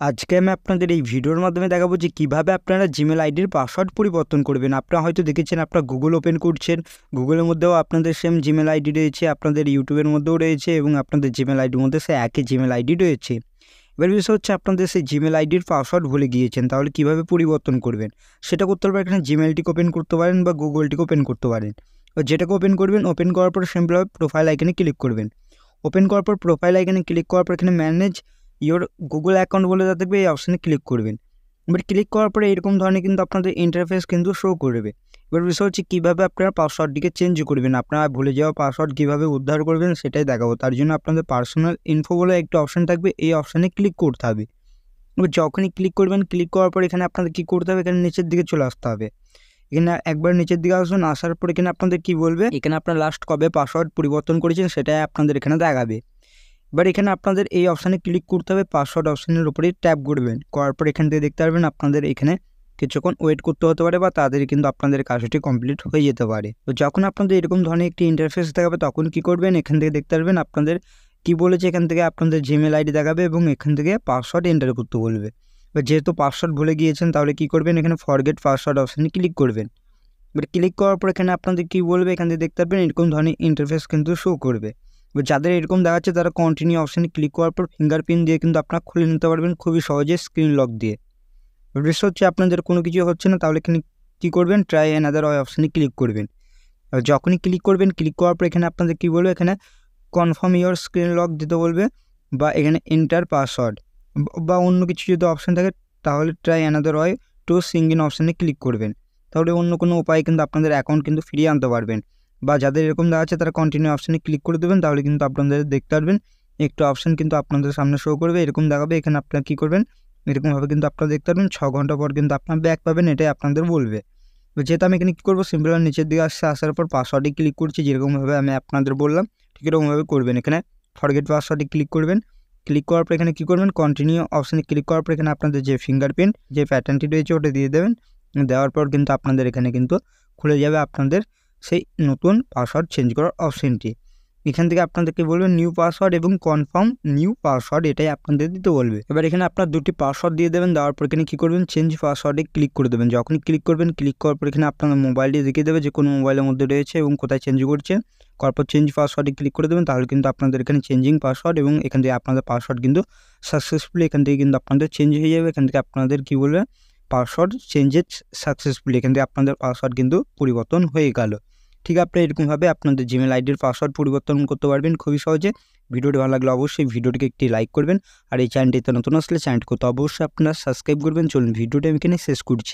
আজকে আমি আপনাদের এই ভিডিওর মাধ্যমে দেখাবো যে কীভাবে আপনারা জিমেল আইডির পাসওয়ার্ড পরিবর্তন করবেন। আপনারা হয়তো দেখেছেন আপনারা গুগল ওপেন করছেন, গুগলের মধ্যেও আপনাদের সেম জিমেল আইডি রয়েছে, আপনাদের ইউটিউবের মধ্যেও রয়েছে এবং আপনাদের জিমেল আইডির মধ্যে সে একই জিমেল আইডি রয়েছে। এবার বিষয় হচ্ছে আপনাদের সেই জিমেল আইডির পাসওয়ার্ড ভুলে গিয়েছেন, তাহলে কীভাবে পরিবর্তন করবেন সেটা করতে পারবেন। এখানে জিমেলটিকে ওপেন করতে পারেন বা গুগলটিকে ওপেন করতে পারেন। যেটাকে ওপেন করবেন, ওপেন করার পর সিম্পলভাবে প্রোফাইল আইকনে ক্লিক করবেন। ওপেন করার পর প্রোফাইল আইকনে ক্লিক করার পর এখানে ম্যানেজ ইওর গুগল অ্যাকাউন্ট বলে যা থাকবে এই অপশানে ক্লিক করবেন। এবার ক্লিক করার পরে এরকম ধরনের কিন্তু আপনাদের ইন্টারফেস কিন্তু শো করবে। এবার বিষয় হচ্ছে কীভাবে আপনারা পাসওয়ার্ডটিকে চেঞ্জ করবেন, আপনারা ভুলে যাওয়া পাসওয়ার্ড কীভাবে উদ্ধার করবেন সেটাই দেখাবো। তার জন্য আপনাদের পার্সোনাল ইনফো বলে একটা অপশান থাকবে, এই অপশানে ক্লিক করতে হবে। এবার যখনই ক্লিক করবেন, ক্লিক করার পর এখানে আপনাদের কী করতে হবে, এখানে নিচের দিকে চলে আসতে হবে। এখানে একবার নিচের দিকে আসুন, আসার পর এখানে আপনাদের কী বলবে, এখানে আপনার লাস্ট কবে পাসওয়ার্ড পরিবর্তন করেছেন সেটাই আপনাদের এখানে দেখাবে। এবার এখানে আপনাদের এই অপশানে ক্লিক করতে হবে, পাসওয়ার্ড অপশানের উপরেই ট্যাপ করবেন। করার পর এখান থেকে দেখতে পারবেন আপনাদের এখানে কিছুক্ষণ ওয়েট করতে হতে পারে বা তাড়াতাড়ি কিন্তু আপনাদের কাজটি কমপ্লিট হয়ে যেতে পারে। তো যখন আপনাদের এরকম ধরনের একটি ইন্টারফেস দেখাবে তখন কী করবেন, এখান থেকে দেখতে পারবেন আপনাদের কী বলেছে, এখান থেকে আপনাদের জিমেল আইডি দেখাবে এবং এখান থেকে পাসওয়ার্ড এন্টার করতে বলবে। এবার যেহেতু পাসওয়ার্ড ভুলে গিয়েছেন তাহলে কী করবেন, এখানে ফরগেট পাসওয়ার্ড অপশানে ক্লিক করবেন। এবার ক্লিক করার পর এখানে আপনাদের কী বলবে, এখান থেকে দেখতে পারবেন এরকম ধরনের ইন্টারফেস কিন্তু শো করবে। এবার যাদের এরকম দেখাচ্ছে তারা কন্টিনিউ অপশানে ক্লিক করার পর ফিঙ্গারপ্রিন্ট দিয়ে কিন্তু আপনারা খুলে নিতে পারবেন খুবই সহজে স্ক্রিন লক দিয়ে। বিষয় হচ্ছে আপনাদের কোনো কিছু হচ্ছে না, তাহলে এখানে কী করবেন, ট্রাই অ্যানাদার ওয়ে অপশানে ক্লিক করবেন। আর যখনই ক্লিক করবেন, ক্লিক করার পর এখানে আপনাদের কী বলবে, এখানে কনফার্ম ইওর স্ক্রিন লক দিতে বলবে বা এখানে এন্টার পাসওয়ার্ড বা অন্য কিছু যদি অপশান থাকে তাহলে try another way to Singh in অপশানে ক্লিক করবেন। তাহলে অন্য কোনো উপায়ে কিন্তু আপনাদের অ্যাকাউন্ট কিন্তু ফিরিয়ে আনতে পারবেন। বা যাদের এরকম দেখাচ্ছে তারা কন্টিনিউ অপশানে ক্লিক করে দেবেন, তাহলে কিন্তু আপনাদের দেখতে পারবেন একটু অপশান কিন্তু আপনাদের সামনে শো করবে, এরকম দেখাবে। এখানে আপনারা কী করবেন, এরকমভাবে কিন্তু আপনারা দেখতে পারবেন 6 ঘন্টা পর কিন্তু আপনার ব্যাক পাবেন, এটাই আপনাদের বলবে। যেহেতু আমি এখানে কী করবো, সিম্পল নিচের দিকে আসার পর পাসওয়ার্ডে ক্লিক করছি, যেরকমভাবে আমি আপনাদের বললাম ঠিক এরকমভাবে করবেন। এখানে ফরগেট পাসওয়ার্ডে ক্লিক করবেন। ক্লিক করার পর এখানে কী করবেন, কন্টিনিউ অপশানে ক্লিক করার পর এখানে আপনাদের যে ফিঙ্গারপ্রিন্ট যে প্যাটার্নটি রয়েছে ওটা দিয়ে দেবেন। দেওয়ার পর কিন্তু আপনাদের এখানে কিন্তু খুলে যাবে আপনাদের সেই নতুন পাসওয়ার্ড চেঞ্জ করার অপশানটি। এখান থেকে আপনাদেরকে বলবে নিউ পাসওয়ার্ড এবং কনফার্ম নিউ পাসওয়ার্ড, এটাই আপনাদের দিতে বলবে। এবার এখানে আপনার দুটি পাসওয়ার্ড দিয়ে দেবেন, দেওয়ার পর এখানে কী করবেন, চেঞ্জ পাসওয়ার্ডে ক্লিক করে দেবেন। যখনই ক্লিক করবেন, ক্লিক করার পর এখানে আপনার মোবাইলটি দেখিয়ে দেবে যে কোনো মোবাইলের মধ্যে রয়েছে এবং কোথায় চেঞ্জ করছে। করার পর চেঞ্জ পাসওয়ার্ডে ক্লিক করে দেবেন, তাহলে কিন্তু আপনাদের এখানে চেঞ্জিং পাসওয়ার্ড এবং এখান থেকে আপনাদের পাসওয়ার্ড কিন্তু সাকসেসফুলি এখান থেকে কিন্তু আপনাদের চেঞ্জ হয়ে যাবে। এখান থেকে আপনাদের কী বলবে, পাসওয়ার্ড চেঞ্জেস সাকসেসফুলি, এখান থেকে আপনাদের পাসওয়ার্ড কিন্তু পরিবর্তন হয়ে গেল। ঠিক আপনি এরকমভাবে আপনাদের জিমেল আইডির পাসওয়ার্ড পরিবর্তন করতে পারবেন খুবই সহজে। ভিডিওটি ভালো লাগলে অবশ্যই ভিডিওটিকে একটি লাইক করবেন, আর এই চ্যানেলটিতে নতুন আসলে চ্যানেলটিকে তো অবশ্যই আপনারা সাবস্ক্রাইব করবেন। চলুন ভিডিওটি আমি এখানে শেষ করছি।